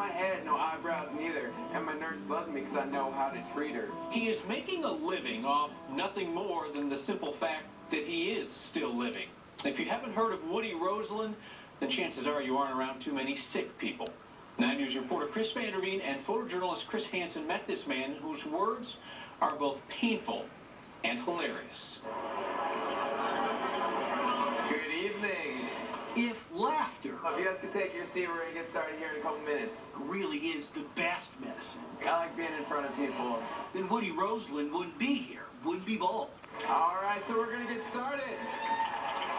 my head, no eyebrows neither. And my nurse loves me because I know how to treat her. He is making a living off nothing more than the simple fact that he is still living. If you haven't heard of Woody Roseland, then chances are you aren't around too many sick people. 9 News reporter Chris Vanderveen and photojournalist Chris Hansen met this man whose words are both painful and hilarious. Good evening. If laughter If you guys could take your seat, we're going to get started here in a couple minutes. really is the best medicine, I like being in front of people. then Woody Roseland wouldn't be here, wouldn't be bald. All right, so we're going to get started.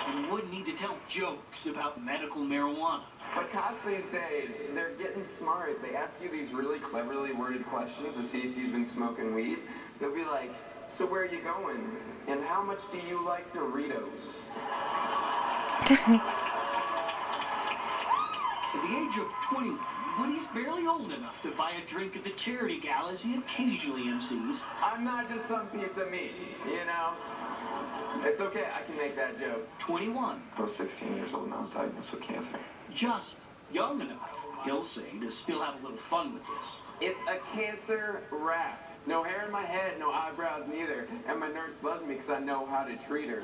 And wouldn't need to tell jokes about medical marijuana. But cops these days, they're getting smart. They ask you these really cleverly worded questions to see if you've been smoking weed. They'll be like, so where are you going? And how much do you like Doritos? At the age of 21, Woody's barely old enough to buy a drink at the charity galas he occasionally MCs. I'm not just some piece of meat, you know? It's okay, I can make that joke. 21, I was 16 years old and I was diagnosed with cancer. just young enough, he'll say, to still have a little fun with this. It's a cancer rap. No hair in my head, no eyebrows neither. And my nurse loves me because I know how to treat her.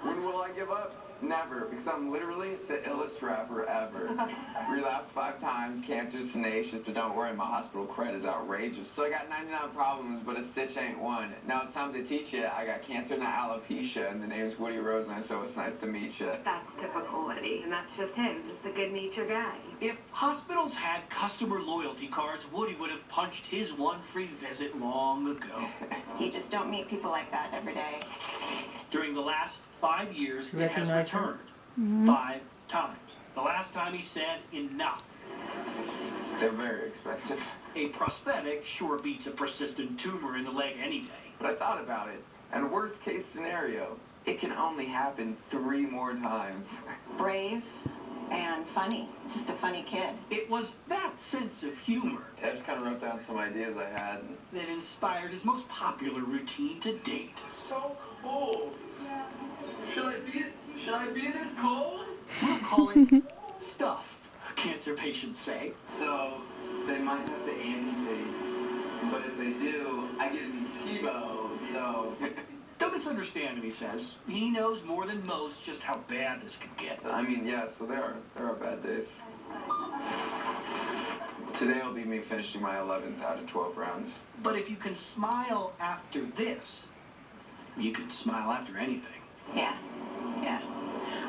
When will I give up? Never, because I'm literally the illest rapper ever. Relapsed 5 times, cancer's tenacious, but don't worry, my hospital cred is outrageous. So I got 99 problems, but a stitch ain't one. Now it's time to teach you. I got cancer, not alopecia, and the name's Woody Roseland, so it's nice to meet you. That's typical Woody, and that's just him, just a good-natured guy. If hospitals had customer loyalty cards, Woody would have punched his one free visit long ago. You just don't meet people like that every day. During the last 5 years, it has Recognize him? returned 5 times. The last time he said enough. They're very expensive. A prosthetic sure beats a persistent tumor in the leg any day. But I thought about it, and worst case scenario, it can only happen 3 more times. Brave and funny. Just a funny kid. It was that sense of humor I just kind of wrote down some ideas I had. that inspired his most popular routine to date. So cold. Should I be this cold? We'll call it stuff, cancer patients say. So they might have to amputate, but if they do, I get a new TiVo. So Don't misunderstand him, he says. He knows more than most just how bad this could get. I mean, yeah. So there are bad days. Today will be me finishing my 11th out of 12 rounds. But if you can smile after this, you can smile after anything. Yeah.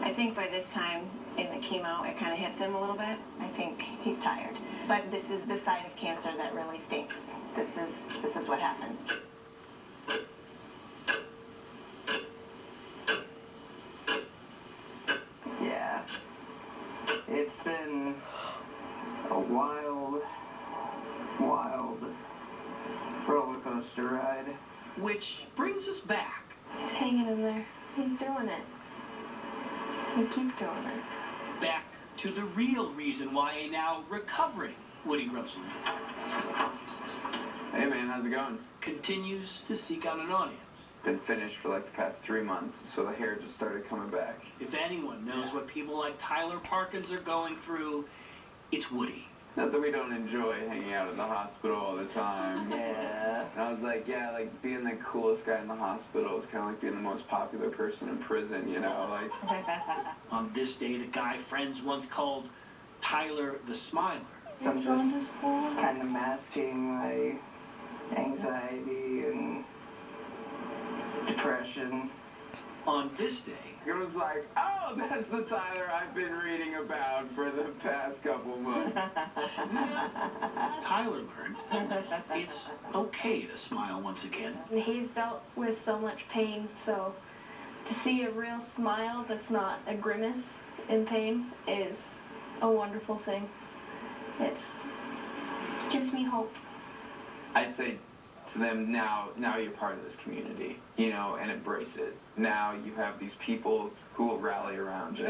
I think by this time in the chemo, it kind of hits him a little bit. I think he's tired. But this is the side of cancer that really stinks. This is what happens. Yeah, it's been a wild roller coaster ride. Which brings us back He's hanging in there. He's doing it. He keep doing it. back to the real reason why a now recovering Woody Roseland Hey man, how's it going? continues to seek out an audience. Been finished for like the past 3 months, so the hair just started coming back. If anyone knows what people like Tyler Parkins are going through, it's Woody. Not that we don't enjoy hanging out at the hospital all the time. Yeah. And I was like, yeah, like being the coolest guy in the hospital is kind of like being the most popular person in prison, you know? Like, On this day, the guy friends once called Tyler the Smiler. So I'm just kind of masking my anxiety and depression. On this day, it was like, oh, that's the Tyler I've been reading about for the past couple months. Tyler learned it's okay to smile once again. He's dealt with so much pain, so to see a real smile that's not a grimace in pain is a wonderful thing. It gives me hope. I'd say to them, now you're part of this community, you know, and embrace it. Now you have these people who will rally around you.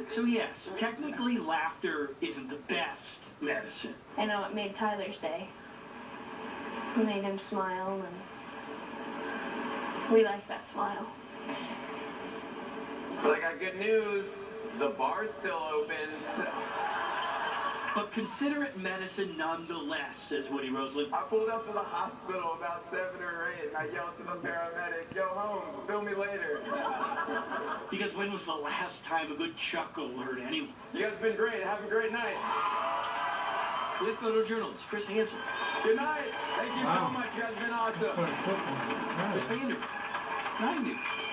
So yes, technically laughter isn't the best medicine. I know it made Tyler's day. It made him smile, and we like that smile. But I got good news. The bar's still open. So But consider it medicine nonetheless, says Woody Roseland. I pulled up to the hospital about 7 or 8 and I yelled to the paramedic, "Yo, Holmes, bill me later." Because when was the last time a good chuckle hurt anyone? You guys have been great. Have a great night. With photojournalist Chris Hansen. Good night. Thank you so much. You guys have been awesome. Chris Vanderbilt. 9 News.